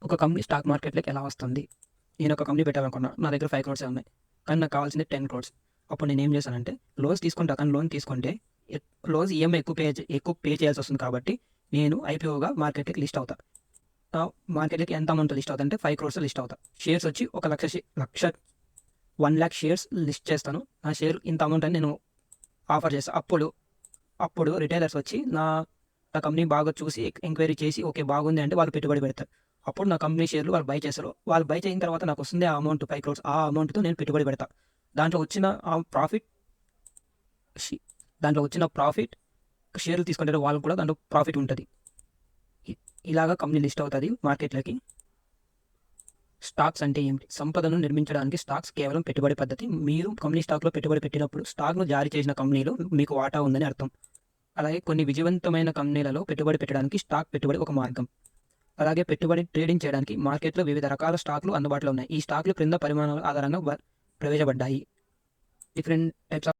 ఒక company stock మార్కెట్లోకి ఎలా వస్తుంది? నేను ఒక కంపెనీ పెట్టాలనుకున్నా. నా దగ్గర 5 క్రోర్సే ఉన్నాయి. కానీ నాకు కావాల్సింది 10 క్రోర్స్. అప్పుడు నేనేం చేశానంటే లోన్స్ తీసుకుంటా. కానీ లోన్ తీసుకుంటే లోన్స్ ఈఎంఐ ఎక్కువ పే చేయాల్సి వస్తుంది కాబట్టి నేను ఐపీఓగా మార్కెట్‌లోకి లిస్ట్ అవుతా. మార్కెట్‌లోకి ఎంత అమౌంట్ లిస్ట్ అవుతా అంటే 5 క్రోర్స్ లిస్ట్ అవుతా. షేర్స్ వచ్చి 1,00,000 షేర్స్ లిస్ట్ చేస్తాను. నా షేర్ ఇంత అమౌంట్ అని నేను ఆఫర్ చేస్తా. అప్పుడు రిటైలర్స్ వచ్చి నా కంపెనీ బాగా చూసి ఎంక్వైరీ చేసి ఓకే బాగుంది అంటే వాళ్ళు పెట్టుబడి పెడతారు. అప్పుడు నా కంపెనీ షేర్లు వాళ్ళు బై చేస్తారు. వాళ్ళు బై చేసిన తర్వాత నాకు వస్తుంది ఆ అమౌంట్ 5 క్రోర్స్. ఆ అమౌంట్‌తో నేను పెట్టుబడి పెడతా. దాంట్లో వచ్చిన ప్రాఫిట్ దాంట్లో వచ్చిన ప్రాఫిట్ షేర్లు తీసుకుంటారు వాళ్ళకి కూడా దాంట్లో ప్రాఫిట్ ఉంటుంది. ఇలాగా కంపెనీ లిస్ట్ అవుతుంది మార్కెట్లోకి. స్టాక్స్ అంటే ఏమిటి? సంపదను నిర్మించడానికి స్టాక్స్ కేవలం పెట్టుబడి పద్ధతి. మీరు కంపెనీ స్టాక్లో పెట్టుబడి పెట్టినప్పుడు స్టాక్ను జారీ చేసిన కంపెనీలో మీకు వాటా ఉందని అర్థం. అలాగే కొన్ని విజయవంతమైన కంపెనీలలో పెట్టుబడి పెట్టడానికి స్టాక్ పెట్టుబడి ఒక మార్గం. అలాగే పెట్టుబడి ట్రేడింగ్ చేయడానికి మార్కెట్లో వివిధ రకాల స్టాక్లు అందుబాటులో ఉన్నాయి. ఈ స్టాక్లు క్రింద పరిమాణాల ఆధారంగా ప్రవేశపడ్డాయి. Different types of